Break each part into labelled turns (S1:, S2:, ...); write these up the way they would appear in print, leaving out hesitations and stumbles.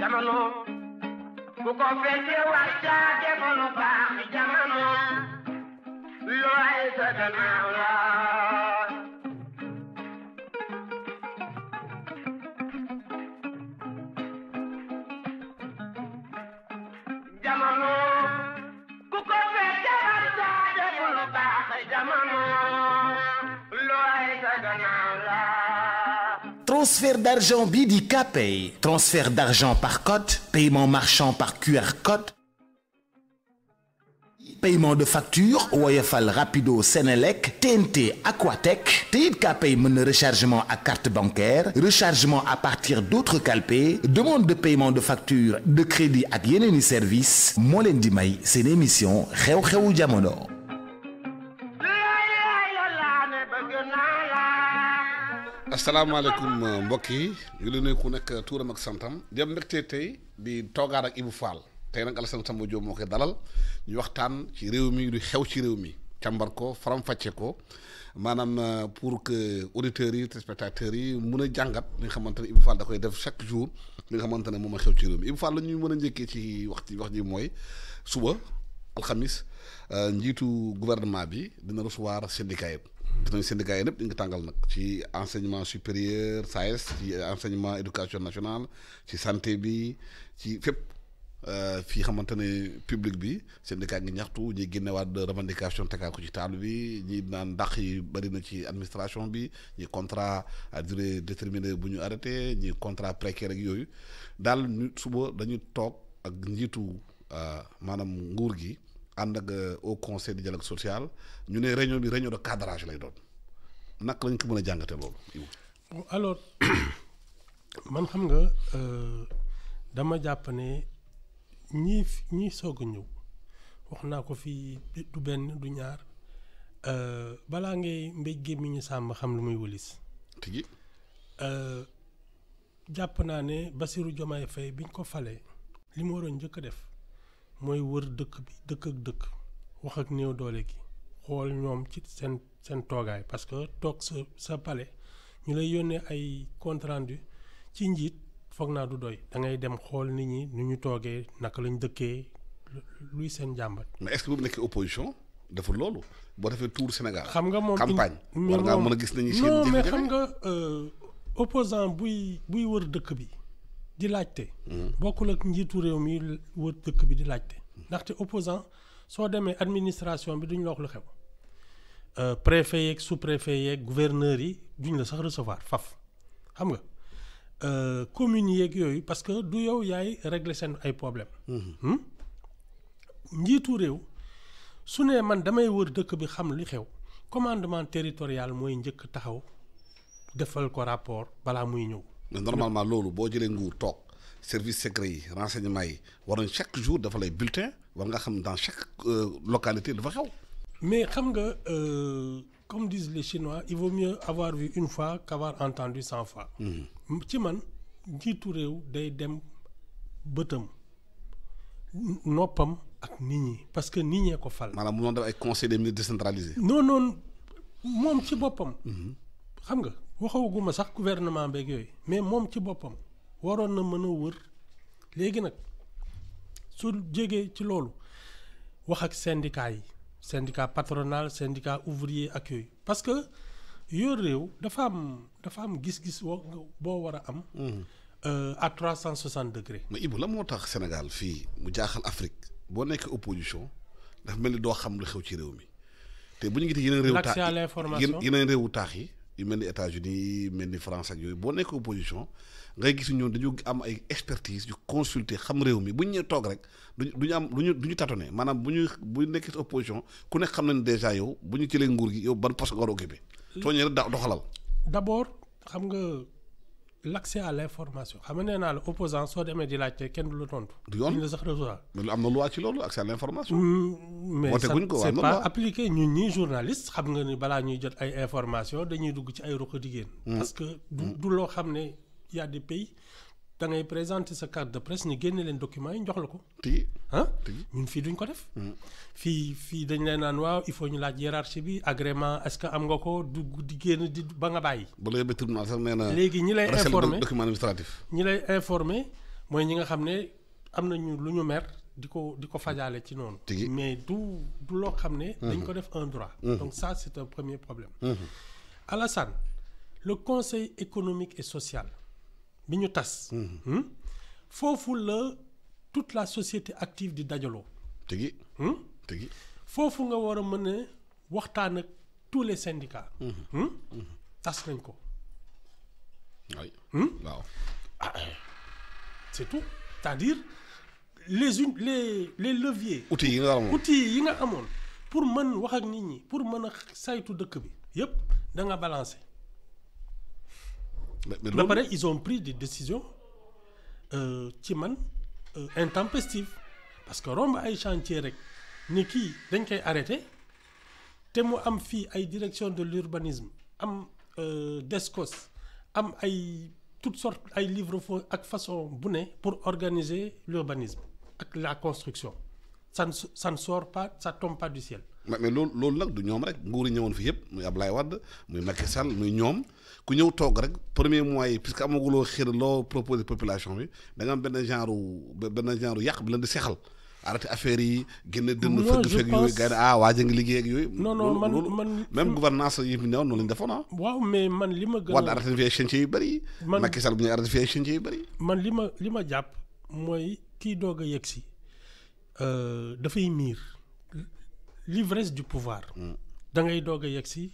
S1: jamono ku ko fekke war caa defalu baax jamono looy sa gannaaw la jamono ku ko fekke war caa defalu baax jamono looy sa gannaaw la.
S2: Transfert d'argent bi di Kpay, transfert d'argent par code, paiement marchand par QR code, paiement de facture, Woyofal Rapido Senelec, TNT Aquatech, te it Kpay mën na rechargement à carte bancaire, rechargement à partir d'autres calpés, demande de paiement de facture, de crédit ak yeneeni service moo leen di may seen émission xew-xewu jamono.
S3: asalaamaaleykum mbokk yi ñu ngi nuyu ku nekk tuuram ak santam di am mbégte tey di toogaat ak Ibou Fall tey nag Alassane Samba Diop moo koy dalal ñu waxtaan ci réew mi lu xew ci réew mi càmbar ko faram-fàcce ko maanaam pour que auditeurs yi téléspectateurs yi mun a jàngat li nga xamante ne Ibou Fall da koy def chaque jour li nga xamante ne moom a xew ci réew mi Ibou Fall la ñuy mën a njëkkee ci wax ji mooy suba alxamis njiitu gouvernement bi dina recevoir syndicat yi. dinañ syndicat yi ñëpp di nga tàngal nag ci enseignement supérieur SAES ci enseignement éducation nationale ci santé bi ci fépp fii xamante ne public bi syndicat ngi ñaxtu ñi génnewaat de revendication tegaat ko ci table bi ñi naan dàq yi bëri na ci administration bi ñi contrat à durée déterminée bu ñu arrêté ñi contrat précaire ak yooyu daal ñu suba dañuy toog ak njiitu maanaam nguur gi ànd ak au conseil du dialogue social ñu ne réunion bi réunion de cadrage lay doon naka lañ ko mën a jàngate loolu.
S4: bon alors man xam nga dama jàpp ne ñii soog a ñëw wax naa ko fii du benn du ñaar balaa ngay mbéj gémmiñu sàmm xam lu muy wëlis.
S3: tigi
S4: jàpp naa ne Bassirou Diomaye Faye biñ ko falee li mu waroon njëkk a def mooy wër dëkk bi dëkk ak dëkk wax ak néew doole gi xool ñoom ci seen toogaay parce que toog sa palais ñu lay yónnee ay compte rendu ci njiit foog naa du doy da ngay dem xool nit ñi nu ñu toogee naka lañ dëkkee luy seen jàmbat.
S3: mais est-ce que bu nekkee opposition deful loolu boo defee tour Sénégal.
S4: xam nga moom
S3: campagne war ngaa mën a gis nañu seen
S4: non mais xam nga opposant buy wër dëkk bi di laajte. bokkul ak njiitu réew mi wër dëkk bi di laajte. ndaxte opposant soo demee administration bi duñ la wax lu xew préfet yeeg sous-préfet yeeg gouverneur yi duñ la sax recevoir faf xam nga communes yeeg yooyu parce que du yow yaay régler seen ay problème njiitu réew su ne man damay wër dëkk bi xam li xew commandement territorial mooy njëkk taxaw defal ko rapport balaa muy ñëw.
S3: mais normalement loolu boo jëlee nguur toog service secret yi renseignement yi war nañ chaque jour dafa lay bulletin war nga xam dans chaque localité dafa xew.
S4: mais xam nga comme disent les Chinois il vaut mieux avoir vu une fois qu'avoir entendu 100 fois. ci man njiitu réew day dem bëtam noppam ak nit ñi parce que nit ñee ko fal.
S3: maanaam mu doon def ay conseil des ministres décentralisé.
S4: non moom ci boppam. xam nga waxaguma sax gouvernement beeg yooyu mais moom ci boppam waroon na mën a wër léegi nag su jegee ci loolu wax ak syndicat yi syndicat patronal syndicat ouvrier ak yooyu parce que yor réew dafa am gis-gis boo war a am. à 360 degrés.
S3: mais Ibou la moo tax Sénégal fii mu jaaxal Afrique boo nekkee opposition dafa mel ni doo xam lu xew ci réew mi te bu ñu gisee yeneen réewu taax
S4: l'accès à l'information
S3: yeneen réewu taax yi. yu mel ni États-Unis mel ni France ak yooyu boo nekk opposition ngay gis ñoom dañu am ay expertise yu consulter xam réew mi bu ñu ñëwee toog rek duñu am du ñu tâtonner maanaam bu nekkee si opposition ku nekk xam nañ déjà yow bu ñu jëlee nguur gi yow ban poste nga war a occupé. soo ñëwee rek doxalal.
S4: d'abord xam nga l'accès à l'information xam nga nee naa la opposant soo demee di laajte kenn du la tontu.
S3: du yoon
S4: duñ la sax recevoir.
S3: mais am na loi ci loolu accès à l'information.
S4: mais ça c'est pas appliqué ñun ñii journaliste xam nga ni balaa ñuy jot ay information dañuy dugg ci ay ruq digéen parce que du loo xam ne y a des pays da ngay présenter sa carte de presse ñu génne leen documents yi jox la ko.
S3: tigi
S4: ñun fii duñ ko def. fii dañ leen naan waaw il faut ñu laaj hiérarchie bi agrément est-ce que am nga ko dugg di génn di ba nga bàyyi.
S3: ba la yóbbee tribunal sax nee na.
S4: léegi ñi lay informer
S3: document administratif.
S4: ñi lay informer mooy ñi nga xam ne am nañu lu ñu mer di ko fajaale ci noonu. mais du loo xam ne. dañ ko def un droit. donc ça c'est un premier problème. Alassane, le conseil économique et social bi ñu tas. foofu la toute la société active di dajaloo.
S3: tigi
S4: foofu nga war a mën a waxtaan ak tous les syndicats. tas nañ ko.
S3: waaw.
S4: c'est tout c'est-à-dire les leviers.
S3: outils yi nga amoon
S4: pour mën wax ak nit ñi pour mën a saytu dëkk bi yépp da nga balancer. ba pare ils ont pris des décisions ci man intempestives parce que romb ay chantier rek ni kii dañ koy arrêter te mu am fii ay direction de l'urbanisme am DSCOS am ay toutes sortes ay livre-faux ak façon bu ne pour organiser l'urbanisme ak la construction ça ne sort pas, ça tombe pas du ciel.
S3: mais loolu nag du ñoom rek nguur yi ñëwoon fi yëpp muy Ablaye Wade muy Macky Sall muy ñoom ku ñëw toog rek premier mois yi puisque amaguloo xir loo proposé population bi da nga am benn genre yàq bi leen di seexal arrêté affaire yi génne dënn fëgg fekk yooyu gars yi waa ngi liggéey ak yooyu.
S4: non man
S3: même gouvernance yi fi newoon noonu lañu defoon
S4: waaw mais man li ma gën a
S3: Wade arrêté fi ay chantier yu bëri. Macky Sall bu ñu arrêté fi ay chantier yu bëri.
S4: man li ma jàpp mooy kii doog a yegg si dafay miir l'ivresse du pouvoir. da ngay doog a yegg si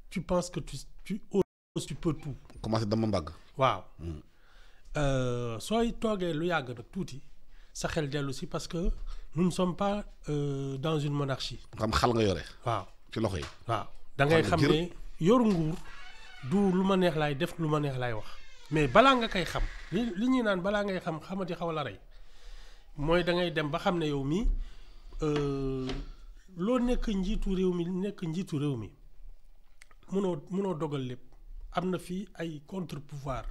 S4: tu penses que tu peux tout.
S3: commencé dama mbagg.
S4: waaw sooy toogee lu yàgg nag tuuti sa xel dellu si parce que nous ne sommes pas dans une monarchie.
S3: xam xal nga yore.
S4: waaw
S3: ci loxo yi.
S4: waaw da ngay xam ne yor nguur du lu ma neex laay def lu ma neex laay wax mais balaa nga koy xam li ñuy naan balaa ngay xam xamati xaw la rey mooy da ngay dem ba xam ne yow mii loo nekk njiitu réew mi munoo dogal lépp am na fii ay contre-pouvoir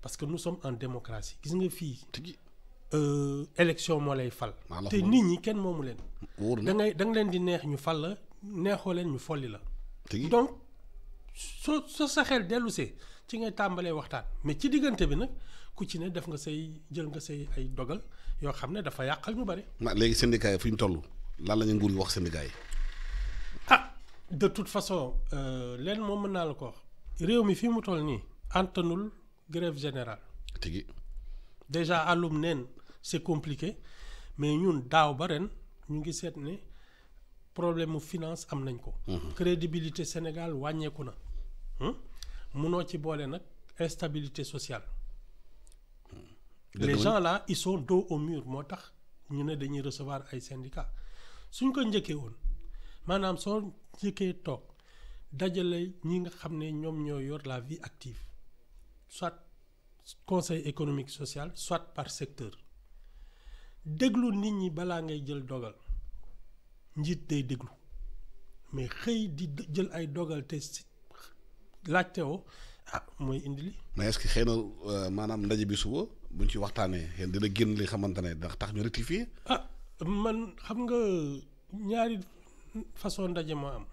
S4: parce que nous sommes en démocratie gis nga fii élection moo lay fal te nit ñi kenn moomu leen da nga leen di neex ñu fal la neexoo leen ñu folli la donc soo sa xel dellusee ci ngay tàmbalee waxtaan mais ci diggante bi nag ku ci ne def nga jël nga say ay dogal yoo xam ne dafa yàqal ñu bari.
S3: léegi syndicat yi fu ñu toll lan la ñu nguur yi wax syndicat yi.
S4: De toute façon leen moom mën naa la ko wax réew mi fi mu toll nii antanul grève générale.
S3: tigi
S4: déjà àllum neen c'est compliqué mais ñun daaw ba ren ñu ngi seet ne problème mu finance am nañ ko. crédibilité Sénégal wàññeeku na. munoo ci boole nag instabilité sociale. Les gens là ils sont dos au mur moo tax ñu ne dañuy recevoir ay syndicats suñ ko njëkkee woon maanaam soo njëkkee toog dajale ñi nga xam ne ñoom ñoo yor la vie active soit conseil économique social soit par secteur déglu nit ñi balaa ngay jël dogal njiit day déglu mais xëy di jël ay dogal te laajte woo mooy indi li.
S3: mais est-ce que xëy na maanaam ndaje bi suba buñ ci waxtaanee yéen dina génn li xamante ne ndax tax ñu rectifier.
S4: man xam nga ñaari façon ndaje moo am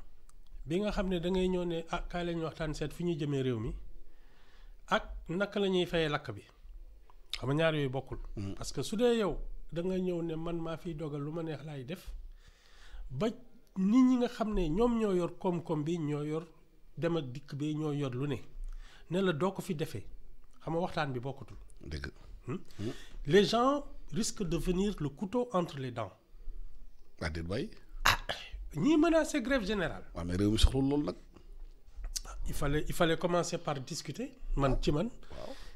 S4: bi nga xam ne da ngay ñëw ne kaay la ñu waxtaan seet fi ñuy jëmee réew mi ak naka la ñuy fayee lakk bi xam nga ñaar yooyu bokkul. parce que su dee yow da nga ñëw ne man maa fiy dogal lu ma neex laay def ba nit ñi nga xam ne ñoom ñoo yor koom-koom bi ñoo yor dem ak dikk bi ñoo yor lu ne la doo ko fi defee xam nga waxtaan bi bokkatul.
S3: dëgg.
S4: Les gens risquent de devenir le couteau entre les dents.
S3: waa déet bay.
S4: ñii menacer grève générale.
S3: waaw mais réew mi soxla loolu nag.
S4: il fallait commencer par discuter man ci man.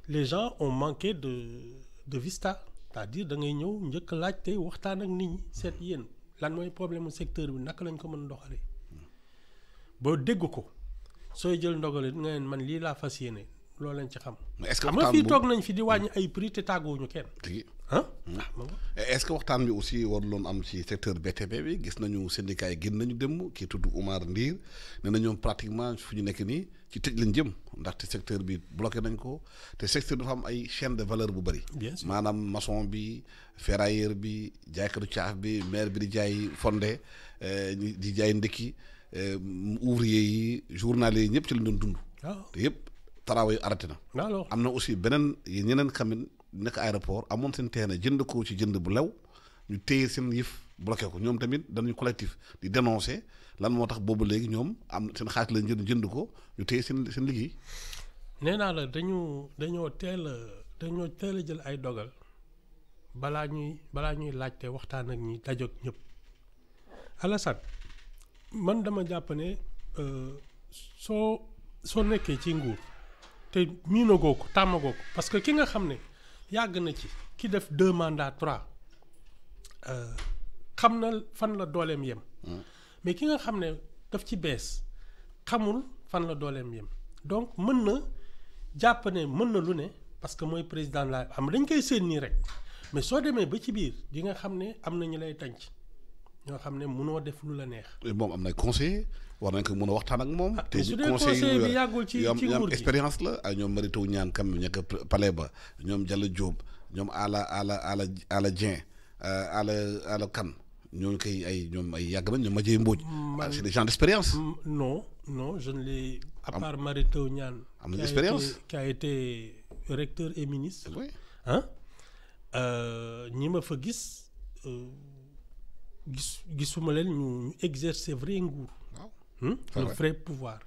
S4: Les gens ont manqué de vista. c'est-à-dire da ngay ñëw njëkk laajte waxtaan ak nit ñi seet yéen lan mooy problème mu secteur bi naka lañ ko mën a doxalee. boo dégg ko sooy jël ndogale nga leen man lii laa fas yéene loolu lañ ci xam.
S3: mais est-ce que
S4: xam nga fii toog nañ fi di wàññi ay prix te tàgguwuñu kenn.
S3: est-ce que waxtaan bi aussi waruloon am ci secteur BTP bi gis nañu syndicat yi génn nañu dem kii tudd Oumar Ndir nee na ñoom pratiquement fu ñu nekk nii ci tëj lañ jëm ndaxte secteur bi bloqué nañ ko te secteur dafa am ay chaîne de valeur bu bëri. maanaam maçon bi ferrailleur bi jaaykatu caaf bi maire bi di jaay fondé di jaay ndekki ouvrier yi journalier yi ñëpp ci lañ doon dund. te yëpp travail arrêté na. am na aussi beneen ñeneen xam nekk aéroport amoon seen terrain jënd ko ci jënd bu lew ñu téye seen yëf bloqué ko ñoom tamit dañuy collectif di dénoncer lan moo tax boobu léegi ñoom am seen xaalis lañ jënd ko ñu téye seen liggéey.
S4: nee naa la dañoo teel a jël ay dogal balaa ñuy laajte waxtaan ak ñi dajoog ñëpp. Alassane man dama jàpp ne soo nekkee ci nguur te miinagoo ko tàmmagoo ko parce que ki nga xam ne yàgg na ci ki def 2 mandats 3 xam na fan la dooleem yem. mais ki nga xam ne daf ci bees xamul fan la dooleem yem donc mën na jàpp ne mën na lu ne parce que mooy président la am dañ koy séen nii rek mais soo demee ba ci biir di nga xam ne am na ñu lay tànc ñoo xam ne mënoo def lu la neex.
S3: moom am na conseiller war nañ ko mën a waxtaan ak moom.
S4: te su dee conseiller bi yàggul ci nguur gi
S3: expérience la ak ñoom Mary Teuw Niane kam ñekk palais ba ñoom Diallo Diop ñoom Ala Dieng Ala Kane ñooñu koy ñoom ay yàgg nañ ñoom Madiaye Mbodj. c'est des gens d'expérience.
S4: non je ne l'ai à part Mary Teuw Niane.
S3: am na expérience
S4: qui a été recteur et ministre.
S3: oui
S4: ñi ma fa gis. gisuma leen ñu exercer vrai nguur. le vrai pouvoir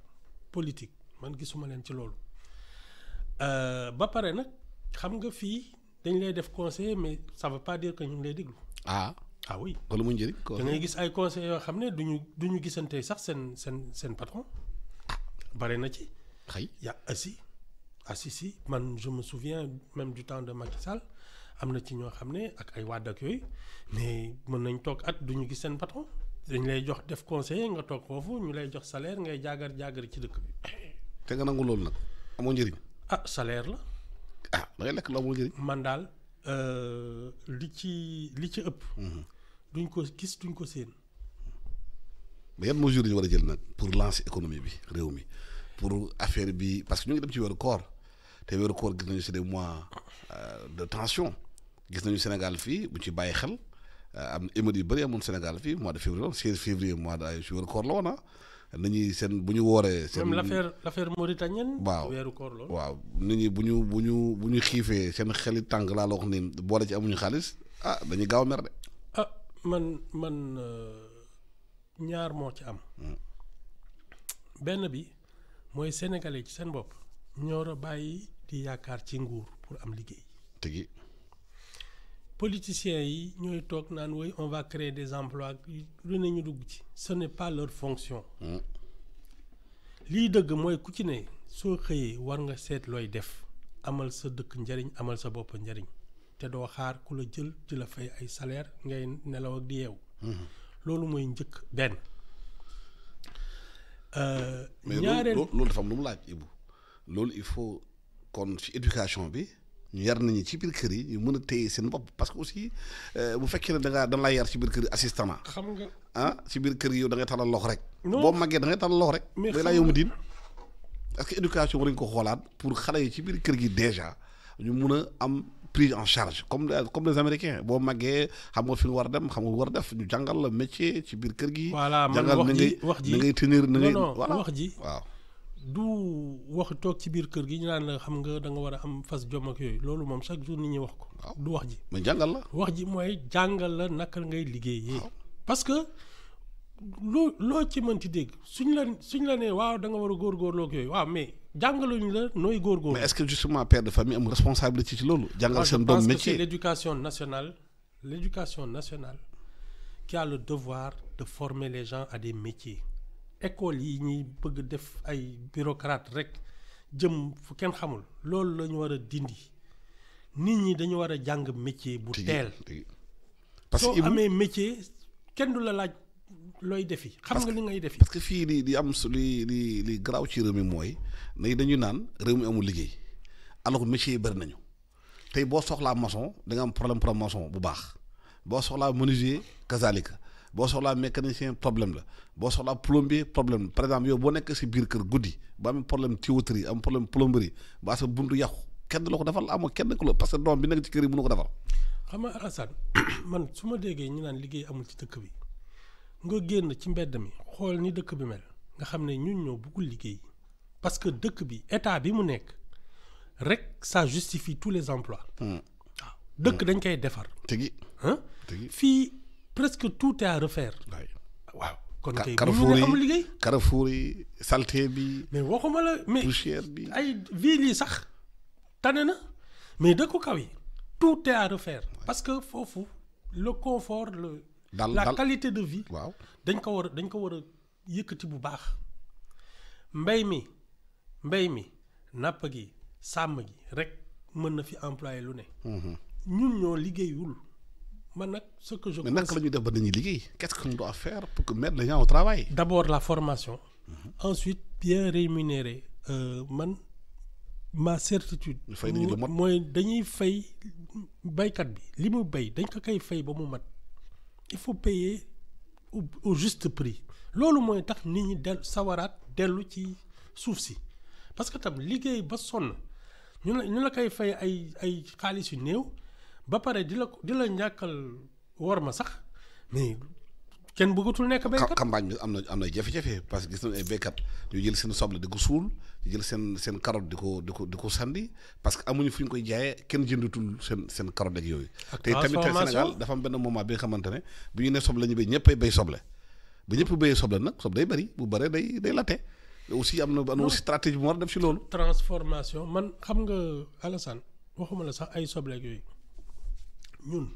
S4: politique man gisuma leen ci loolu. ba pare nag xam nga fii dañ lay def conseiller mais ça veut pas dire que ñu ngi lay déglu.
S3: ah
S4: oui.
S3: wala mu njëriñ.
S4: da ngay gis ay conseillers yoo xam ne duñu gisante sax seen patron. bare na ci.
S3: xëy
S4: ya si man je me souviens même du temps de Macky Sall. am na ci ñoo xam ne ak ay wàdd ak yooyu mais mën nañ toog at duñu gis seen patron dañ lay jox def conseiller nga toog foofu ñu lay jox salaire ngay jaagar ci dëkk bi.
S3: te nga nangu loolu nag amoo njëriñ.
S4: salaire la.
S3: da ngay lekk la amoo njëriñ.
S4: man daal li ci ëpp. duñ ko gis duñ ko séen.
S3: mais yan mesures ñu war a jël nag pour lancer économie bi réew mi pour affaire bi parce que ñu ngi dem ci weeru koor te weeru koor gis nañu c'est des mois de tension. gis nañu Sénégal fii bu ci bàyyi xel am émeutes yu bëri amoon Sénégal fii mois de février 16 février mois de ay weeru koor la woon nit ñi seen bu ñu wooree. seen
S4: même l'affaire mauritanienne.
S3: waaw
S4: weeru koor la.
S3: waaw nit ñi bu ñu xiifee seen xeli tàng laa la wax ni boole ci amuñu xaalis dañuy gaaw a mer de.
S4: man ñaar moo ci am. benn bi mooy sénégalais ci seen bopp ñoo a bàyyi di yaakaar ci nguur pour am liggéey.
S3: tegi
S4: politiciens yi ñooy toog naan woy on va créer des emplois lu ne ñu dugg ci ce n'est pas leur fonction. lii dëgg mooy ku ci ne soo xëyee war nga seet looy def amal sa dëkk njariñ amal sa bopp njariñ te doo xaar ku la jël di la fay ay salaire ngay nelaw ak di yeewu. loolu mooy njëkk benn.
S3: ñaareel mais loolu dafa am lu mu laaj Ibou loolu il faut kon ci éducation bi. ñu yar nañu ci biir kër yi ñu mën a téye seen bopp parce que aussi bu fekkee ne dañ lay yar ci biir kër yi assistant.
S4: xam nga
S3: ci biir kër yi yow da ngay talal loxo rek.
S4: non
S3: boo màggee da ngay talal loxo rek.
S4: mais
S3: laa yow mu diin est-ce que éducation war nañu ko xoolaat pour xale yi ci biir kër gi déjà ñu mun a am prise en charge comme les Américains boo màggee xam nga fi nga war a dem xam nga war a def ñu jàngal la métier ci biir kër gi.
S4: voilà man
S3: jàngal
S4: wax ji
S3: na ngay tenir na ngay.
S4: non wax ji
S3: waaw.
S4: du wax toog ci biir kër gi ñu naan la xam nga da nga war a am fas jom ak yooyu loolu moom chaque jour nit ñi wax ko. du wax ji.
S3: mais jàngal la.
S4: wax ji mooy jàngal la naka ngay liggéeyee. parce que loo ci mënti dégg suñ la nee waaw da nga war a góorgóorloo ak yooyu waaw mais jàngaluñ la nooy góorgóorlu.
S3: mais est-ce que justement père de famille am responsabilité ci loolu. jàngal seen doom métier.
S4: c'est l'éducation nationale qui a le devoir de former les gens à des métiers. école yi ñuy bëgg def ay bureaucrate rek jëm fu kenn xamul loolu la ñu war a dindi nit ñi dañu war a jàng métier bu teel.
S3: parce que
S4: soo amee métier kenn du la laaj looy defi xam nga li ngay defi.
S3: parce que fii di am li garaaw ci réew mi mooy ne dañuy naan réew mi amul liggéey alors que métier yi bëri nañu tey boo soxlaa maçon da nga am problème pour maçon bu baax boo soxlaa menuisier kazalika boo soxlaa mécanicien problème la boo soxlaa plombier problème par exemple yow boo nekk si biir kër guddi ba am problème tuyauterie am problème plomberie ba sa buntu yàqu kenn du la ko defal amoo kenn ku la parce que doom bi nekk ci kër yi mënu ko defal.
S4: xam nga Alassane man su ma déggee ñu naan liggéey amul ci dëkk bi nga génn ci mbedd mi xool ni dëkk bi mel nga xam ne ñun ñoo bëggul liggéey parce que dëkk bi état bi mu nekk rek ça justifie tous les emplois. dëkk dañ koy defar.
S3: tigi
S4: ah
S3: tigi
S4: fii presque tout est à refaire.
S3: waay
S4: waaw kon kay bu
S3: Carrefour
S4: ñu
S3: yi
S4: amul liggéey.
S3: Carrefour yi saleté bi
S4: mais waxuma la mais
S3: poussière bi
S4: ay villes yi sax tane na mais dëkku kaw yi tout est à refaire parce que foofu le confort la qualité de vie.
S3: waaw
S4: dañ ko war a yëkkati bu baax. mbay mi napp gi sàmm gi rek mën na fi employé lu ne. ñun ñoo liggéeyul man nag ce que je.
S3: mais naka la ñuy def ba dañuy liggéey qu'est-ce qu'on doit faire pour que mettre les gens au travail.
S4: D'abord la formation. Ensuite bien rémunérer man ma certitude. mooy dañuy fay baykat bi li mu bay dañ ko koy fay ba mu mat il faut payer au juste prix loolu mooy tax nit ñi sawaraat dellu ci suuf si parce que tam liggéey ba sonn ñu la koy fay ay xaalis yu néew ba pare di la ñàkkal war ma sax mais kenn bëggatul nekk béykat.
S3: campagne bi am na jafe-jafe parce que gis nañu ay béykat ñu jël seen soble di ko suul ñu jël seen carotte di ko sandi parce que amuñu fu ñu koy jaayee kenn jëndatul seen carotte ak yooyu. te tamit Sénégal dafa am benn moment bi nga xamante ne bu ñu nee soble la ñu béy ñëppay béy soble ba ñëpp béyee soble nag soble day bëri bu bëree day latte aussi am na aussi stratégie bu mu war a def si loolu.
S4: transformation man xam nga Alassane waxuma la sax ay soble ak yooyu ñun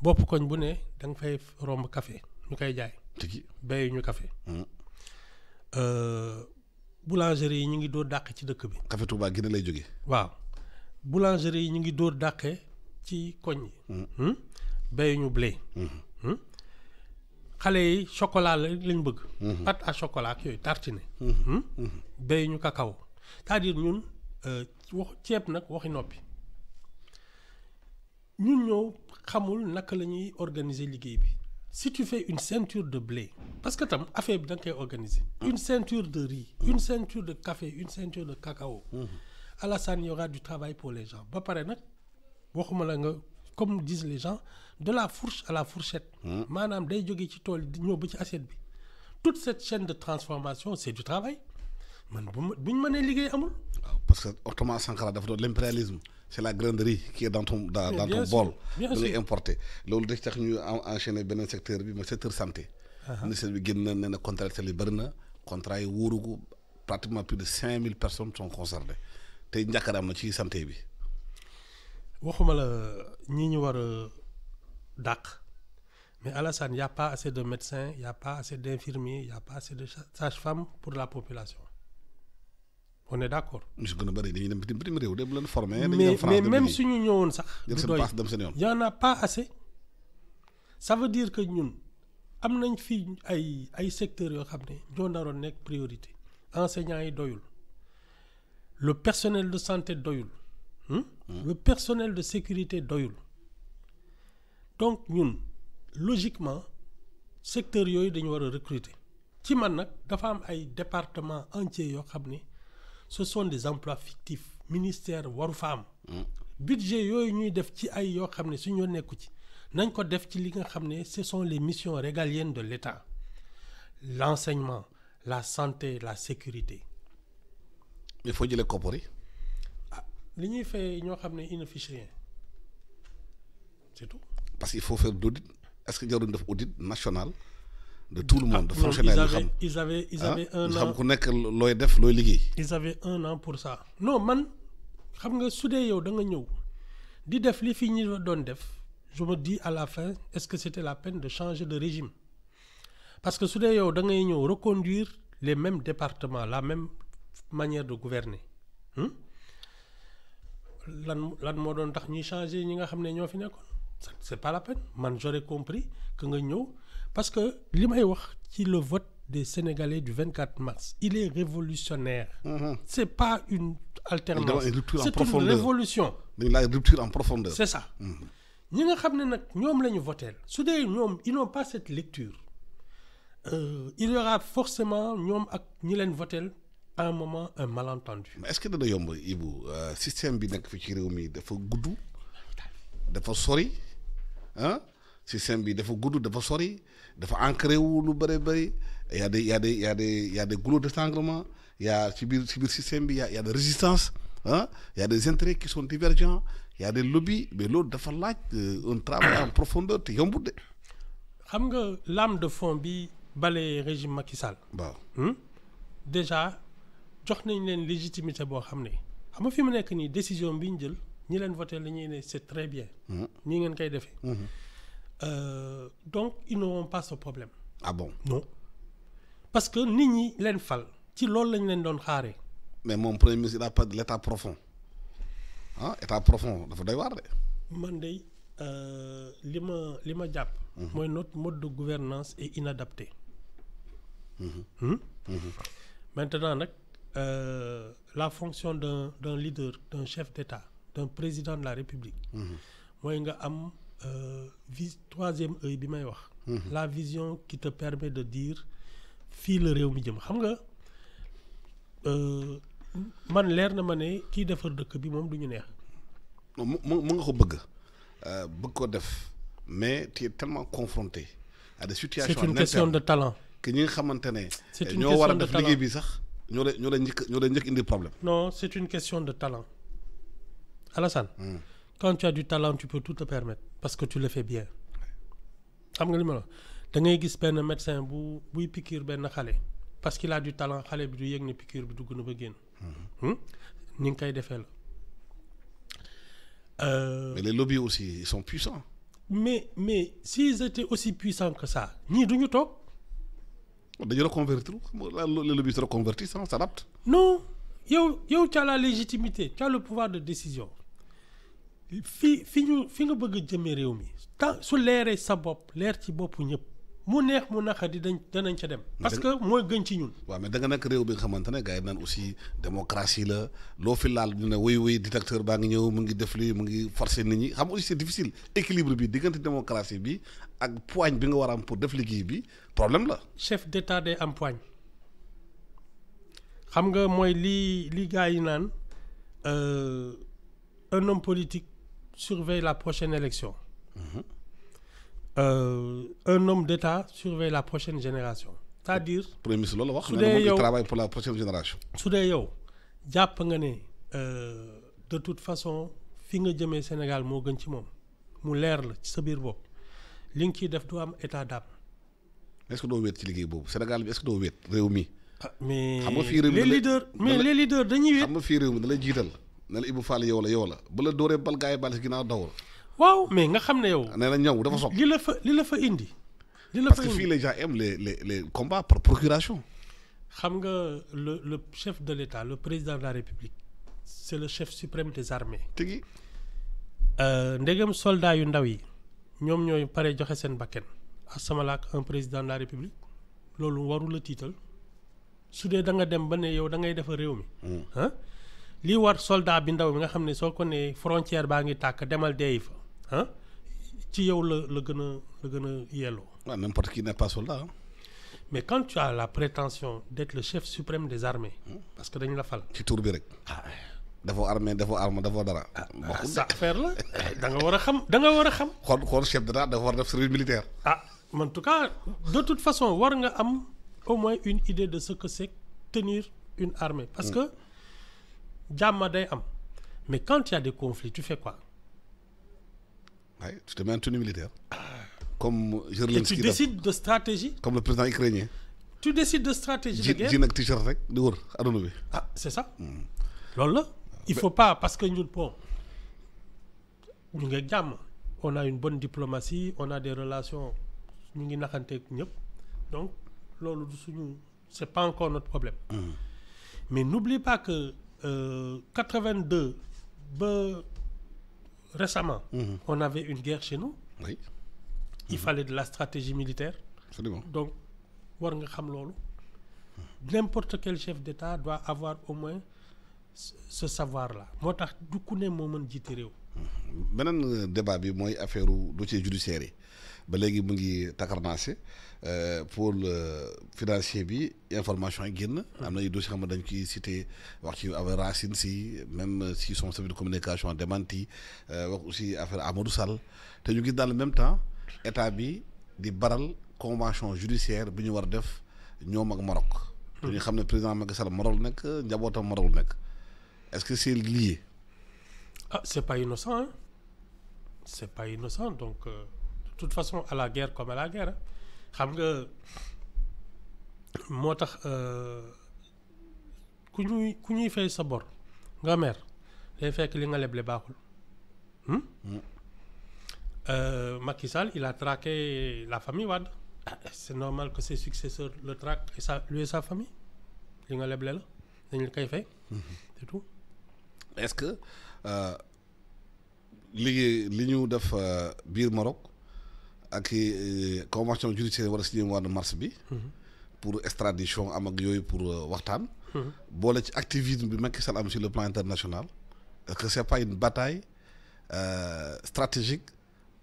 S4: bopp koñ bu ne da nga fay romb café ñu koy jaay. béyu ñu café. boulangerie yi ñu ngi door dàqe ci dëkk bi.
S3: café Touba Guinée lay jógee.
S4: waaw boulangerie yi ñu ngi door dàqe ci koñ yi. béyu ñu blé. xale yi chocolat lañ bëgg. pâte à chocolat ak yooyu tartine. béyu ñu cacao c'est-à-dire ñun wax ceeb nag waxi noppi ñun ñoo xamul naka la ñuy organiser liggéey bi. Si tu fais une ceinture de blé parce que tam affaire bi da nga koy organiser. une ceinture de riz. une ceinture de café une ceinture de cacao. Alassane il y aura du travail pour les gens ba pare nag waxuma la nga comme disent les gens de la fourche à la fourchette. maanaam day jógee ci tool di ñëw ba ci assiette bi. toute cette chaîne de transformation c'est du travail man bu ñu mënee liggéey amul.
S3: waaw parce que Thomas Sankara dafa doon l'impérialisme c'est la grainerie qui est dans ton bol. da ngay importer loolu dañ tax ñu enchaîner beneen secteur bi mooy secteur santé. ministère bi génn na ne na contrat yi bëri na contrat yi wóorugu pratiquement plus de 5000 personnes sont concernées tey njàkkaar am na ci santé bi.
S4: waxuma la ñi ñu war a dàq mais Alassane y a pas assez de médecins y a pas assez d'infirmiers y a pas assez de sages-femmes pour la population. On est d'accord.
S3: ñu si gën a bëri dañuy dem bitim réew dem leen former.
S4: mais même suñu ñëwoon sax.
S3: du doy dem seen yoon.
S4: y en a pas assez. ça veut dire que ñun am nañ fii ay secteurs yoo xam ne ñoo naroon nekk priorité. enseignants yi doyul. le personnel de santé doyul. le personnel de sécurité doyul. donc ñun logiquement secteurs yooyu dañu war a recruter. ci man nag dafa am ay départements entiers yoo xam ne. ce sont des emplois fictifs ministère waru fa am. budget yooyu ñuy def ci ay yoo xam ne suñu nekku ci nañ ko def ci li nga xam ne ce sont les missions régaliennes de l'État l'enseignement la santé la sécurité.
S3: mais foo jëlee koppar yi.
S4: li ñuy fay ñoo xam ne ils ne fichent rien c'est tout.
S3: parce qu'il faut faire d'audit est-ce que jarul def audit national. de tout le monde de fonctionnaire
S4: ils avaient un an
S3: xam ku nekk looy def looy liggéey.
S4: ils avaient un an pour ça. non man xam nga su dee yow da nga ñëw di def li fi ñi doon def je me dis à la fin est-ce que c'était la peine de changer de régime parce que su dee yow da ngay ñëw reconduire les mêmes départements la même manière de gouverner lan moo doon tax ñuy changer ñi nga xam ne ñoo fi nekkoon c'est pas la peine man j'aurais compris que nga ñëw. parce que li may wax ci le vote des Sénégalais du 24 mars il est révolutionnaire. C'est pas une alternance. C'est une révolution.
S3: La rupture en profondeur.
S4: C'est ça. ñi nga xam ne nag ñoom la ñu voteel su dee ñoom ils n'ont pas cette lecture il y aura forcément ñoom ak ñi leen voteel à un moment un malentendu.
S3: mais est-ce que dana yomb Ibou système bi nekk fi ci réew mi dafa gudd dafa sori système bi dafa gudd dafa sori dafa ancré wu lu bëri y a des goulots d'étranglement y a ci biir système bi y a des résistances y a des intérêts qui sont divergents y a des lobbies mais loolu dafa laaj un travail en profondeur te yombut de.
S4: xam nga lame de fond bi bale régime Macky Sall.
S3: waaw.
S4: déjà jox nañ leen légitimité boo xam ne xam nga fi mu nekk nii décision bi ñu jël ñi leen voté la ñuy ne c'est très bien. ñi ngeen koy defee. Donc ils n'auront pas ce problème.
S3: Ah bon?
S4: Non. Parce que nit ñi leen fal ci loolu lañ leen doon xaaree.
S3: Mais mon premier ministre il a pas de l'état profond ah état profond dafa doy waar de.
S4: Man de li ma jàpp. mooy notre mode de gouvernance est inadapté. Maintenant nag la fonction d'un leader, d'un chef d'État, d'un président de la République. mooy nga am troisième œil bi may wax. La vision qui te permet de dire fii la réew mi jëm xam nga man leer na ma ne kii defar dëkk bi moom du ñu neex.
S3: non mu nga ko bëgg ko def mais tu es tellement confronté à des situations.
S4: C'est une question de talent.
S3: que ñi nga xamante ne.
S4: C'est une
S3: ñoo war a
S4: question de
S3: def
S4: talent.
S3: liggéey bi sax ñoo la njëkk indi problème.
S4: Non, c'est une question de talent. Alassane. Quand tu as du talent tu peux tout te permettre parce que tu le fais bien. xam nga li ma la da ngay gis benn médecin buy piqûre benn xale parce qu'il a du talent xale bi du yëg ne piqûre bi dugg na ba génn. ni nga koy defee la.
S3: Mais les lobbies aussi ils sont puissants.
S4: mais s'ils étaient aussi puissants que ça ñii du ñu toog.
S3: dañu reconvertir les lobbies se reconvertissent s'adaptent.
S4: Non yow tu as la légitimité tu as le pouvoir de décision fi nga bëgg a jëmee réew mi tant su leeree sa bopp leer ci boppu ñëpp mu neex mu naqadi danañ ca dem. parce que mooy gën ci ñun.
S3: waaw mais da nga nekk réew bi nga xamante ne gars yi naan aussi démocratie la loo fi laal ñu ne woy dictateur baa ngi ñëw mu ngi def lii mu ngi forcer nit ñi xam aussi c'est difficile équilibre bi diggante démocratie bi ak poigne bi nga war a am pour def liggéey bi problème la.
S4: chef d'état day am poigne xam nga mooy li gars yi naan un homme politique surveille la prochaine élection. Un homme d'État surveille la prochaine génération. C'est-à-dire.
S3: Premier ministre loolu wax.
S4: su dee yow
S3: il travaille pour la prochaine génération.
S4: su dee yow jàpp nga ne de toute façon fi nga jëmee Sénégal moo gën ci moom mu leer la ci sa biir bopp li nga ciy def du am état d'âme.
S3: est-ce que doo wéet ci liggéey boobu Sénégal bi est-ce que doo wéet réew mi.
S4: mais
S3: xam nga fii réew mi
S4: les leaders dañuy wéet.
S3: xam nga fii réew mi da lay jiital ne la Ibou Fall yow la ba la dóoree bal gaa yi bal si ginnaaw dawul.
S4: waaw mais nga xam ne yow.
S3: nee na ñëw dafa soog.
S4: li la fa indi.
S3: parce que fii les gens aiment les combats par procuration.
S4: xam nga le chef de l'État le président de la République c'est le chef suprême des armées.
S3: tigi.
S4: ndegam soldats yu ndaw yi ñoom ñooy pare joxe seen bakken asamalaak un président de la République loolu warul la tiital su dee da nga dem ba ne yow da ngay defar réew mi. lii war soldat bi ndaw bi nga xam ne soo ko nee frontière baa ngi tàkk demal deeyi fa ci yow la gën a yelloo.
S3: waaw n'importe qui n'est pas soldat.
S4: Mais quand tu as la prétention d'être le chef suprême des armées. parce que dañu la fal.
S3: ci tur bi rek. dafoo armée dafoo arme dafoo dara.
S4: sa affaire la da nga war a xam.
S3: xool chef d'état dafa war def service militaire.
S4: En tout cas de toute façon war nga am au moins une idée de ce que c'est tenir une armée. parce que jàmm day am mais quand il y a des conflits tu fais quoi?
S3: Oui, tu te mets en tenue militaire. Comme Zelensky.
S4: Et tu décides de stratégie.
S3: Comme le président ukrainien.
S4: Tu décides de stratégie de guerre.
S3: Jean ak t-shirt rek di wër aduna bi.
S4: C'est ça. loolu la il faut pas parce que ñun bon ñu ngi jàmm on a une bonne diplomatie on a des relations ñu ngi naxanteeg ñëpp donc loolu du suñu c'est pas encore notre problème. Mais n'oublie pas que 82 ba récemment. On avait une guerre chez nous.
S3: Oui.
S4: Il fallait de la stratégie militaire.
S3: Absolument.
S4: Donc war nga xam loolu. N'importe quel chef d'État doit avoir au moins ce savoir-là. moo tax du ku ne moo mën jiite réew.
S3: beneen débat bi mooy affaire dossier judiciaire yi ba léegi mu ngi takarnaase pour financier bi information yi génn. am na ay dossiers xam ne dañ ciy cité wax ci avec Racine Sy même si son service de communication a démenti wax aussi affaire Amadou Sall te ñu gis dans le même temps état bi di baral convention judiciaire bi ñu war a def ñoom ak Maroc. te ñu xam ne président Macky Sall Maroc nekk njabootam Maroc nekk est-ce que c'est lié.
S4: Ah, c'est pas innocent, hein. C'est pas innocent. Donc, de toute façon, à la guerre comme à la guerre, hein. Xam nga moo tax ku ñuy fay sa bor nga mer day fekk li nga leble baaxul. Macky Sall, il a traqué la famille Wade. Ah, c'est normal que ses successeurs le traquent lui et sa famille. Li nga leble la dañ la koy fay. C'est tout.
S3: est-ce que li ñu def biir Maroc ak convention judiciaire war a signé mois de mars bi. pour extradition am ak yooyu pour waxtaan. boole ci activisme bi Macky Sall am sur le plan international. est-ce que c'est pas une bataille stratégique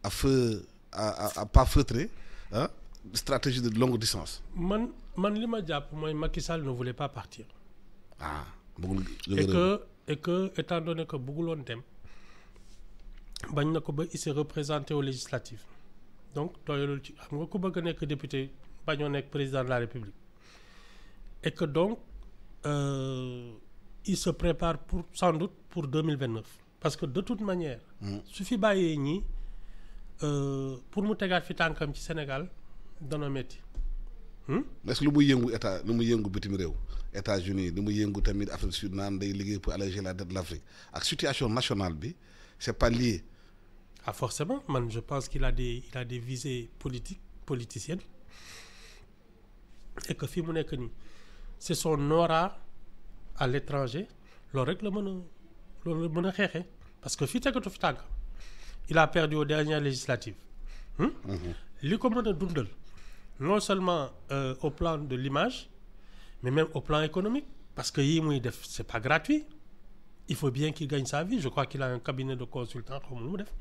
S3: à feu à pas feutrer hein, stratégie de longue distance.
S4: man li ma jàpp mooy Macky Sall ne voulait pas partir.
S3: ah bëggul
S4: et que étant donné que bëgguloon dem bañ na ko ba il s'est représenté aux législatives donc doyalul ci xam nga ku bëgg a nekk député bañoo nekk président de la République et que donc il se prépare sans doute pour 2029 parce que de toute manière su fi bàyyee ñii pour mu tegaat fi tànkam ci Sénégal dana metti.
S3: est-ce que lu muy yëngu état lu muy yëngu bitim réew États-Unis lu muy yëngu tamit Afrique du Sud naan day liggéey pour alléger la dette de l'Afrique ak situation nationale bi c'est pas lié.
S4: Ah forcément man je pense qu'il a des visées politiciennes et que fi mu nekk nii c'est son aura à l'étranger loolu rek la mën a xeexee parce que fi tegatu fi tànk il a perdu aux dernières législatives. li ko mën a dundal non seulement au plan de l'image mais même au plan économique parce que yii muy def c'est pas gratuit. Il faut bien qu'il gagne sa vie. Je crois qu'il a un cabinet de consultants xaw ma lu mu def.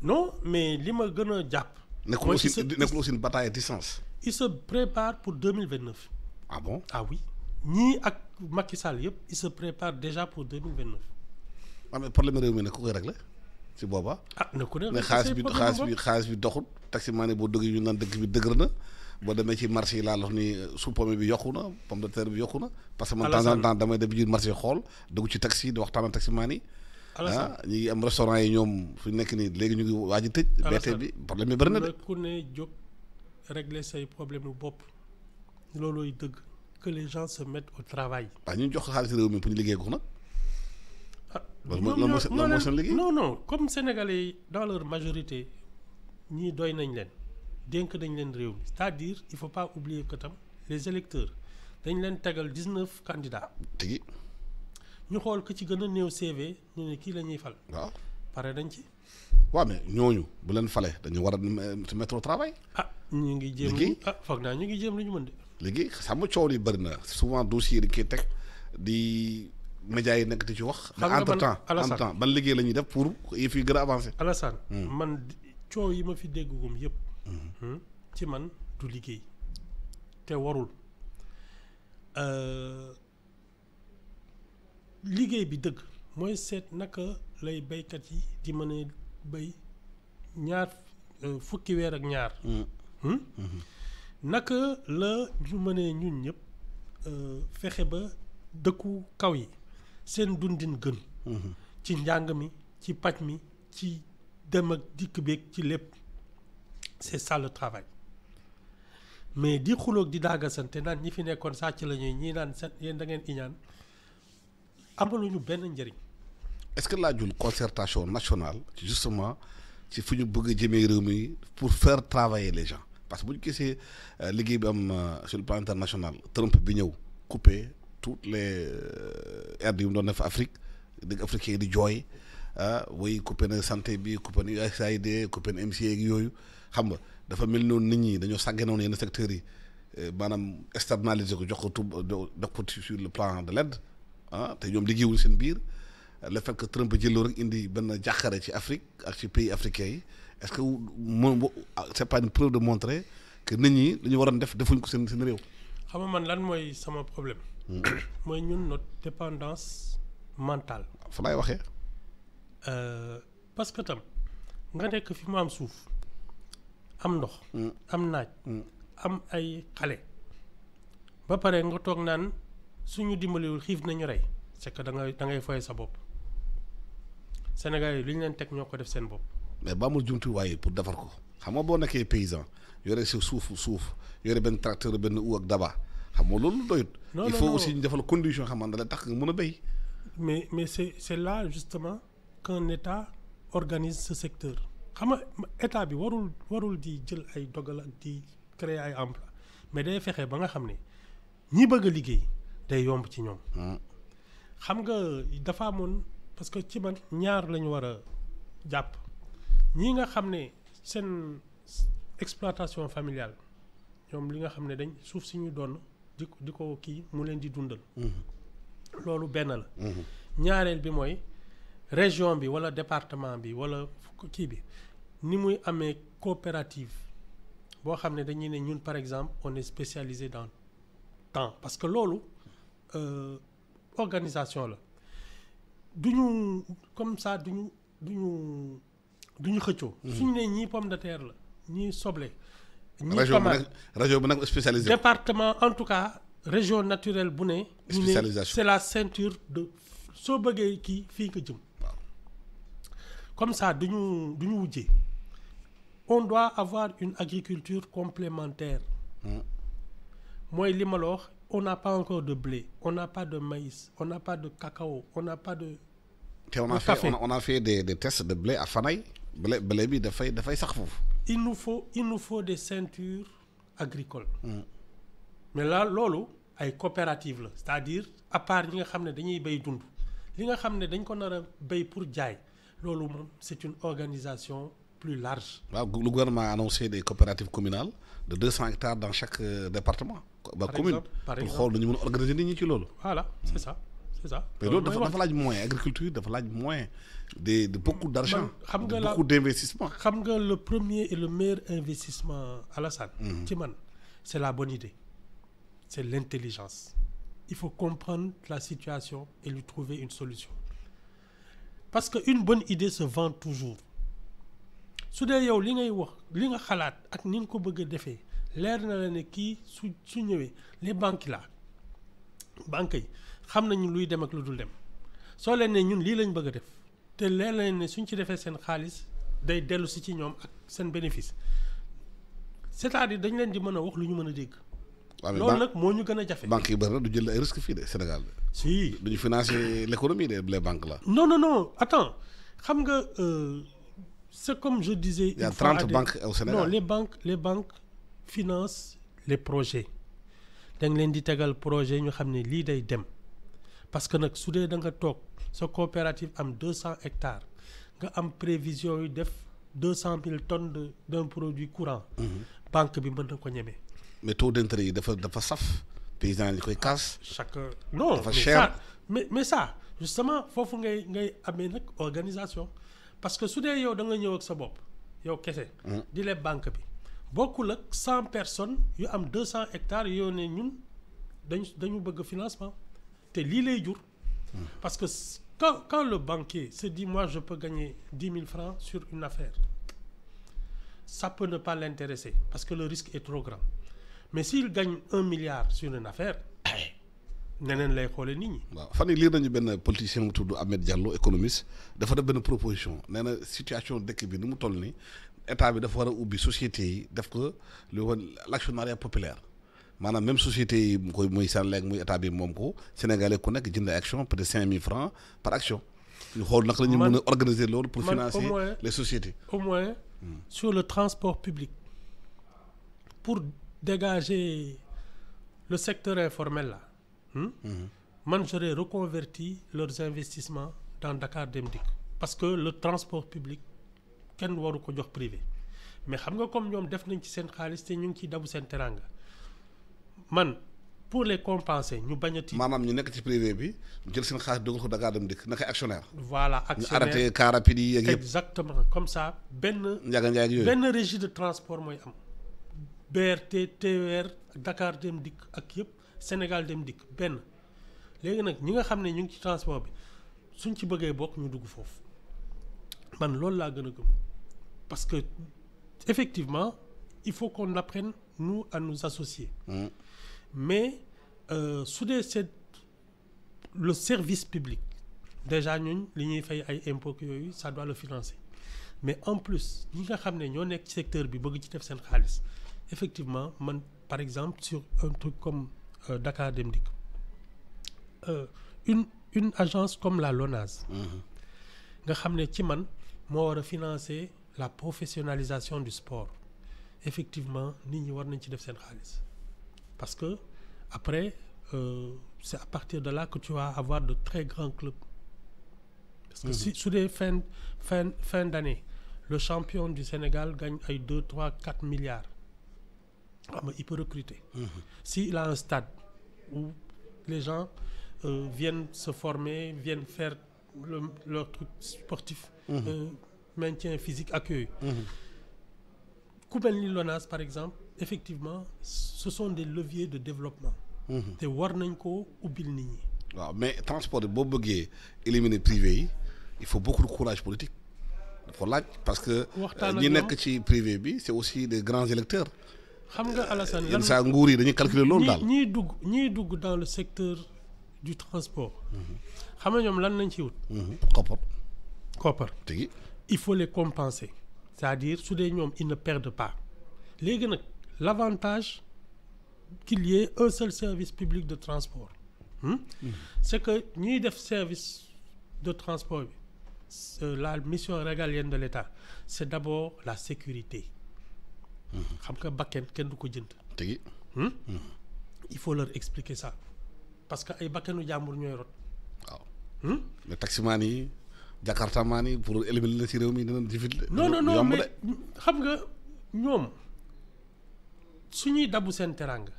S4: Non mais li ma gën a jàpp.
S3: nekkul aussi une bataille à distance.
S4: Il se prépare pour 2029.
S3: Ah bon?
S4: Ah oui ñii ak Macky Sall yëpp il se prépare déjà pour 2029.
S3: ah mais problème réew mi nag ku koy régler si booba.
S4: ah na ku ne
S3: mais xaalis bi doxul taximaan yi boo dëgg ñu naan dëkk bi dëgër na boo demee ci marché yi laa la wax ni su pomme bi yokku na pomme de terre bi yokku na. parce que man temps en temps damay dem biir marché xool dugg ci taxi di waxtaan ak taximaan yi. ah ñi ngi am restaurant yi ñoom fu nekk nii léegi ñu ngi waaj a tëj. BT bi problème yi bëri na de.
S4: ku ne jóg régler say problème lu bopp loolooy dëgg que les gens se mettent au travail.
S3: waaw ñu jox xaalis réew mi pour ñu liggéey ko nag.
S4: loolu moo seen liggéey non comme sénégalais yi dans leur majorité ñii doy nañ leen dénk nañ leen réew mi c'est-à-dire il faut pas oublier que tam les électeurs dañ leen tegal 19 candidats.
S3: tigi
S4: ñu xool ko ci gën a néew CV ñu ne kii la ñuy fal.
S3: waaw
S4: pare dañ ci.
S3: waaw mais ñooñu bu leen fale dañu war a se mettre au travail.
S4: ñu ngi jéem foog naa ñu ngi jéem lu ñu mën de.
S3: léegi xam nga coow li bëri na souvent dossier yi koy teg di médias yi nekk di ci wax.
S4: xam nga
S3: entre temps ban liggéey la ñuy def pour yëf yi gën a avancer.
S4: Alassane man coow yi ma fi déggugum yëpp. ci man du liggéey te warul liggéey bi dëgg mooy seet naka lay baykat yi di mën a bay ñaar fukki weer ak ñaar. naka la ñu mënee ñun ñëpp fexe ba dëkku kaw yi seen dundin gën. ci njàng mi ci paj mi ci dem ak dikk beeg ci lépp c'est ça le travail mais di xuloog di daagasante naan ñi fi nekkoon sàcc la ñuy ñii naan set yéen da ngeen iñaan amaluñu benn njëriñ.
S3: est-ce que laajul concertation nationale justement ci fu ñu bëgg a jëmee réew mi pour faire travailler les gens parce que bu ñu gisee liggéey bi am sur le plan international Trump bi ñëw couper toutes les aides yu mu doon def Afrique dëgg africain di jooy way coupé na santé bi coupé na USAID coupé na MCA ak yooyu xam nga dafa mel noonu nit ñi dañoo sàggee noonu yenn secteurs yi maanaam externaliser ko jox ko sur le plan de l'aide te ñoom liggéeyul seen biir le fait que Trump jëloo rek indi benn jàqare ci Afrique ak ci pays africains yi est-ce que moom c'est pas une preuve de montrer que nit ñi li ñu waroon def defuñ ko seen réew.
S4: xam nga man lan mooy sama problème. mooy ñun notre dépendance mentale.
S3: fa laay waxee.
S4: parce que tam nga nekk fi mu am suuf am ndox. am naaj. am ay xale. ba pare nga toog naan suñu dimbaliwul xiif nañu rey c'est que da ngay foye sa bopp. Sénégal yi li ñu leen teg ñoo ko def seen bopp.
S3: mais ba amul jumtuwaay pour defar ko xam nga boo nekkee paysan yore si suuf yore benn tracteur benn u ak daba xam nga loolu doyut.
S4: Non,
S3: il
S4: non,
S3: faut
S4: non.
S3: aussi ñu defal condition xam nga da tax nga mën a béy.
S4: mais c'est là justement qu'un État organise ce secteur xam nga état bi warul di jël ay dogal ak di créer ay emploi mais day fexe ba nga xam ne ñi bëgg a liggéey day yomb ci ñoom. xam nga dafa amoon parce que ci man ñaar lañu war a jàpp ñi nga xam ne seen exploitation familiale ñoom li nga xam ne dañ suuf si ñu doon di ko kii mu leen di dundal. loolu benn la. ñaareel bi mooy région bi wala département bi wala kii bi ni muy amee coopérative boo xam ne dañuy ne ñun par exemple on est spécialisé dans temps parce que loolu organisation la duñu comme ça duñu xëccoo. suñu ne ñii pomme de terre la ñii soble. ñii tomate
S3: région bi nag spécialisé.
S4: département en tout cas région naturelle bu ne.
S3: spécialisation
S4: c'est la ceinture de soo bëggee kii fii nga jëm. comme ça duñu wujjee. on doit avoir une agriculture complémentaire. mooy li ma la wax on n'a pas encore de blé on n'a pas de maïs on n'a pas de cacao on n'a pas de.
S3: te on a fait des tests de blé à Fanaye blé bi dafay sax foofu.
S4: il nous faut des ceintures agricoles. mais là loolu ay coopérative la c'est-à-dire à part ñi nga xam ne dañuy béy dund li nga xam ne dañ ko nar a béy pour jaay loolu moom c'est une organisation plus large.
S3: waaw le gouvernement a annoncé des coopératives communales de 200 hectares dans chaque département. commune
S4: par exemple
S3: pour xool nañu mën a organiser nit ñi ci loolu.
S4: voilà c'est ça.
S3: mais loolu dafa laaj moyen agriculture dafa laaj moyen de beaucoup d'argent.
S4: xam nga
S3: beaucoup d'investissement.
S4: xam nga le premier et le meilleur investissement Alassane. ci man c'est la bonne idée. c'est l'intelligence. Il faut comprendre la situation et lui trouver une solution. Parce qu'une bonne idée se vend toujours. su dee yow li ngay wax li nga xalaat ak ni nga ko bëgg a defee leer na la ne kii su ñëwee les banques là banques yi xam nañu luy dem ak lu dul dem soo leen ne ñun lii lañ bëgg a def te leer na ne suñ ci defee seen xaalis day dellu si ci ñoom ak seen bénéfice c'est-à-dire dañ leen di mën a wax lu ñu mën a dégg. loolu nag moo ñu gën a jafe.
S3: banques yi bëri na du jël ay risques fii de Sénégal.
S4: si
S3: duñu financer l'économie de les banques là.
S4: non attends xam nga c'est comme je disais.
S3: Il y a 30 banques au Sénégal.
S4: non les banques financent les projets da nga leen di tegal projet ñu xam ne lii day dem parce que nag su dee da nga toog sa coopérative am 200 hectares nga am prévision yu def 200 000 tonnes d'un produit courant. banque bi mën na ko ñeme.
S3: mais taux d'intérêt yi dafa saf paysans yi koy kaas.
S4: non
S3: dafa cher
S4: mais ça justement foofu ngay amee nag organisation parce que su dee yow da nga ñëw ak sa bopp yow kese. di leb banque bi bokkul ak 100 personnes yu am 200 hectares yoo ne ñun dañu bëgg financement te lii lay jur. parce que quand le banquier se dit moi je peux gagner 10 000 francs sur une affaire ça peut ne pas l'intéresser parce que le risque est trop grand. mais s'il gagne 1 milliard sur une affaire neneen lay xoolee nit ñi.
S3: waaw fan yii lire nañu benn politicien bu tudd Ahmed Diallo économiste dafa def benn proposition nee na situation dëkk bi ni mu toll nii état bi dafa war a ubbi sociétés yi def ko lu woon l'actionnariat populaire maanaam même société yi muy Senelec muy état bi moom ko Sénégalais ku nekk jënd action peut-être 5 000 francs par action. ñu xool naka la ñu mën a organiser loolu. pour financer les sociétés.
S4: au moins sur le transport public pour dégager le secteur informel là. man j'aurais reconverti leurs investissements dans Dakar Dem Dikk parce que le transport public kenn waru ko jox privé mais xam nga comme ñoom def nañ ci seen xaalis te ñu ngi ciy dabu seen teranga man pour les compenser ñu bañ a ti
S3: maanaam ñu nekk ci privé bi jël seen xaalis dugal ko Dakar Dem Dikk naka actionnaire.
S4: voilà actionnaire
S3: ñu arrêté car rapide yi ak yëpp.
S4: exactement comme ça benn régie de transport mooy am BRT TER Dakar Dem Dikk ak yëpp Sénégal Dem Dikk benn léegi nag ñi nga xam ne ñu ngi ci transport bi suñ ci bëggee bokk ñu dugg foofu man loolu laa gën a gëm parce que effectivement il faut qu'on apprenne nous à nous associer. mais su dee c'est le service public déjà ñun li ñuy fay ay impôts yooyu ça doit le financer mais en plus ñi nga xam ne ñoo nekk ci secteur bi bëgg ci def seen xaalis effectivement man par exemple sur un truc comme Dakar Dem Dikk une agence comme la LONASE nga xam ne ci man moo war a financer la professionnalisation du sport effectivement nit ñi war nañ ci def seen xaalis parce que après c'est à partir de là que tu vas avoir de très grands clubs parce que si su dee fin d'année le champion du Sénégal gagne ay 2, 3, 4 milliards xam nga il peut recruter s'il a un stade où les gens viennent se former viennent faire leur truc sportif maintien physique ak yooyu ku mel ni LONASE par exemple effectivement ce sont des leviers de développement te war nañ ko ubbil nit ñi
S3: waaw mais transport boo bëggee éliminer privé yi il faut beaucoup de courage politique dafa laaj parce que ñi nekk ci privé bi c'est aussi des grands électeurs
S4: xam nga Alassane
S3: yenn saa nguur yi dañuy calculer loolu daal
S4: ñiy dugg dans le secteur du transport xam nga ñoom lan lañ ci wut koppar
S3: tigi
S4: il faut les compenser c'est-à-dire su dee ñoom ils ne perdent pas léegi nag l'avantage qu'il y ait un seul service public de transport c'est que ñiy def service de transport bi la mission régalienne de l'État c'est d'abord la sécurité xam nga bakken kenn du ko jënd
S3: tigi
S4: il faut leur expliquer ça parce que ay bakkenu jàmbur ñooy rot
S3: waaw mais taximaan yi jakartamaan yi pour éliminer leen ci réew mi dina difficile
S4: non mais xam nga ñoom suñuy dabu seen teranga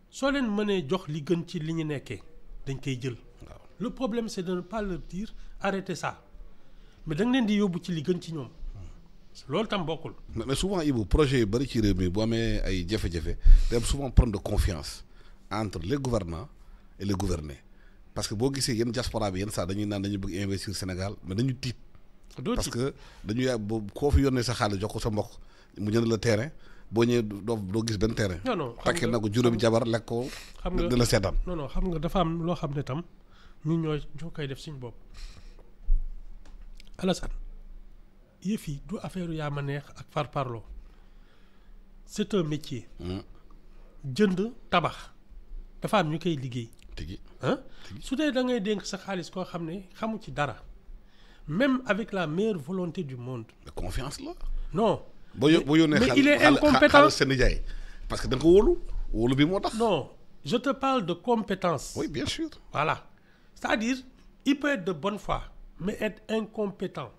S4: soo leen mënee jox li gën ci li ñu nekkee dañ koy jël
S3: waaw
S4: le problème c'est de ne pas leur dire arrêtez ça mais da nga leen di yóbbu ci li gën ci ñoom loolu tam bokkul
S3: mais souvent Ibou projet yu bari ci réew mi bu amee ay jafe-jafe day am souvent problème de confiance entre les gouvernants et les gouvernés parce que boo gisee yenn diaspora bi yenn saa dañuy naan dañu bëgg investir Sénégal mais dañu tiit parce que dañu yaa boobu koo fi yónnee sa xaalis jox ko sa mbokk mu jënd la terrain boo ñëwee doo gis benn terrain
S4: non
S3: takkee na ko juróomi jabar lekk ko di la seetaan
S4: non xam nga dafa am loo xam ne tam ñun ñoo koy def suñu bopp Alassane yëf yi du affaire yaa ma neex ak farparloo c'est un métier jënd tabax dafa am ñu koy liggéey
S3: tigi
S4: su dee da ngay dénk sa xaalis koo xam ne xamu ci dara même avec la meilleure volonté du monde
S3: mais confiance la
S4: non
S3: boo yónnee
S4: mais il est incompétent
S3: seen nijaay parce que da nga ko wóolu bi moo tax
S4: non je te parle de compétence
S3: oui bien sûr
S4: voilà c'est-à-dire il peut être de bonne foi mais être incompétent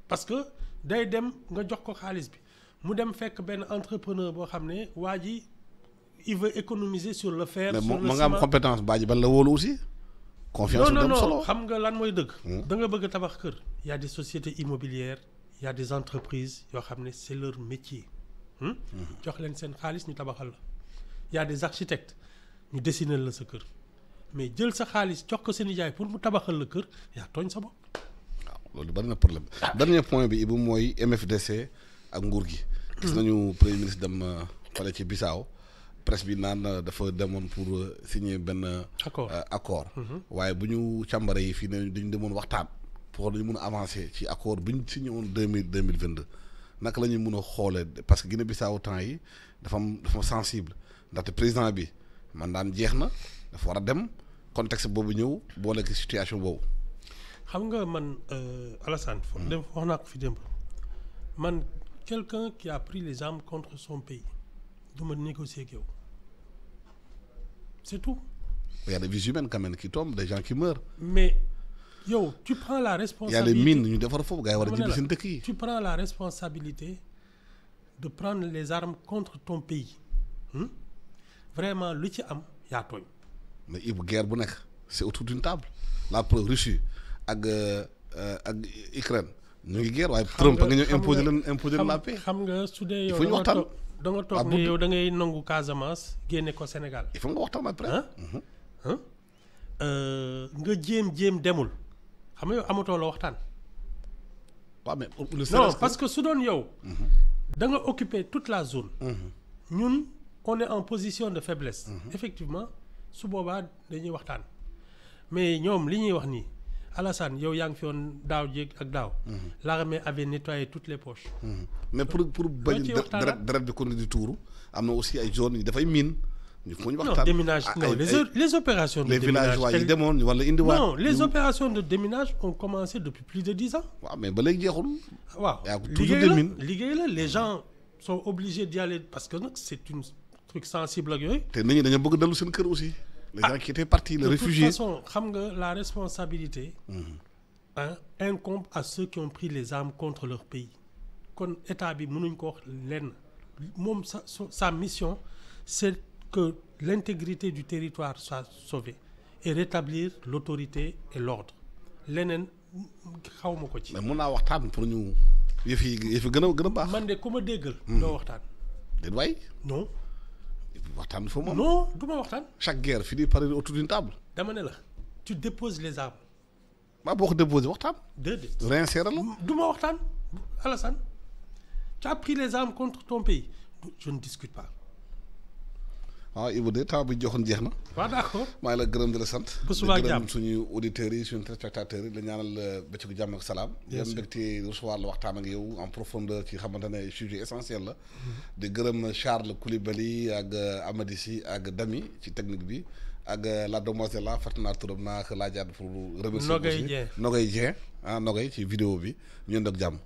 S4: parce que day dem nga jox ko xaalis bi mu dem fekk benn entrepreneur boo xam ne waa ji il veut économiser sur le fer
S3: mais
S4: sur le
S3: ma nga am compétence baa ji ban la wóolu aussi confiance
S4: non
S3: solo
S4: xam nga lan mooy dëgg da nga bëgg a tabax kër y a des sociétés immobilières y a des entreprises yoo xam ne c'est leur métier jox leen seen xaalis ñu tabaxal la y a des architectes ñu dessiner la sa kër mais jël sa xaalis jox ko seen nijaay pour mu tabaxal la kër yaa tooñ sa bopp
S3: waaw loolu bari na problème dernier point bi Ibou mooy MFDC ak nguur gi gis nañu premier ministre dem fale ci Bissau presse bi naan dafa demoon pour signer benn accord waaye bu ñu càmbare yi fii ne dañu demoon waxtaan pour dañu mën a avancer ci accord bu ñu signé woon 2022 naka la ñuy mën a xoolee parce que Guinée-Bissau temps yi dafa sensible ndaxte président bi man daan jeex na dafa war a dem contexte boobu ñëw boole ki situation boobu
S4: xam nga man Alassane dem wax naa ko fi démb man quelqu'un qui a pris les armes contre son pays du ma négocier ak yow c'est tout.
S3: Il y a des vies humaines quand même qui tombent, des gens qui meurent.
S4: Mais yow tu prends la responsabilité.
S3: Il y a des mines ñu defar foofu gars yi war a jibbi seen dëkk yi.
S4: Tu prends la responsabilité de prendre les armes contre ton pays vraiment lu ci am yaa tooñ.
S3: mais Ibou guerre bu nekk c'est autour d'une table la preuve Russie ak Ukraine ñu ngi guerre waaye Trump nga ñëw imposer la paix.
S4: xam nga su dee yow
S3: il faut ñu waxtaan
S4: da nga toog ne yow da ngay nangu Casamance génne ko Sénégal.
S3: il faut nga waxtaan après.
S4: nga jéem demul xam nga yow amatoo la waxtaan.
S3: waaw mais
S4: non parce que su doon yow. da nga occuper toute la zone. ñun on est en position de faiblesse. Effectivement su boobaa dañuy waxtaan mais ñoom li ñuy wax nii Alassane yow yaa ngi fi woon daaw jéeg ak daaw. L'armée avait nettoyé toutes les poches.
S3: mais pour bañ deret bi kon di tuuru am na aussi ay zones yi dafay miin. ñu ko ñu waxtaan
S4: non déminage non les opérations de déminage
S3: les villageois yi demoon wala indiwaat.
S4: non les opérations de déminage ont commencé depuis plus de 10 ans.
S3: waaw mais ba léegi jeexul.
S4: waaw liggéey la les gens sont obligés d'y aller parce que nag c'est une truc sensible ak yooyu.
S3: te nit ñi dañoo bëgg dellu seen kër aussi. les gens qui étaient partis les réfugiés.
S4: de toute façon xam nga la responsabilité. Incombe à ceux qui ont pris les armes contre leur pays. kon état bi mënuñ ko wax lenn moom sa mission c'est que l'intégrité du territoire soit sauvée et rétablir l'autorité et l'ordre leneen xawma ko ci.
S3: mais mun naa waxtaan pour ñu yëf yi gën a baax.
S4: man de ku ma déggal. doo waxtaan.
S3: déet waay.
S4: non.
S3: waxtaan foofu moom.
S4: non du ma waxtaan.
S3: chaque guerre finit par autour d'une table.
S4: dama ne la tu déposes les armes.
S3: maa boo ko déposé waxtaan.
S4: déedéet.
S3: réinsérer la.
S4: du ma waxtaan Alassane tu as pris les armes contre ton pays je ne discute pas.
S3: waaw Ibou de temps bi joxoon jeex na.
S4: waaw d'accord.
S3: maa ngi la gërëm di la sant.
S4: ba suba ak jàmm
S3: di gërëm suñu auditeurs yi suñu téléspectateurs yi la ñaanal bëccëgu jàmm ak salaam. bien sûr mbégte recevoir la waxtaan ak yow en profondeur ci xamante ne sujet essentiel la. di gërëm Charles Coulibaly ak Amady Sy ak Dami ci technique bi ak la demoiselle la Fatina Touré naa ko laajaat pour remercier. Nogay Dieng Nogay ci vidéo bi ñu ndog jàmm.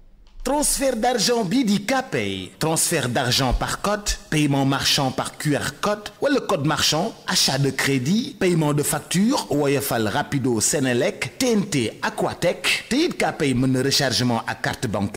S2: Transfert d'argent bii di Kpay transfert d'argent par code paiement marchand par QR code wala code marchand achat de crédit paiement de facture Woyofal Rapido Senelec TNT Aquatech te it Kpay mën na rechargement ak carte bancaire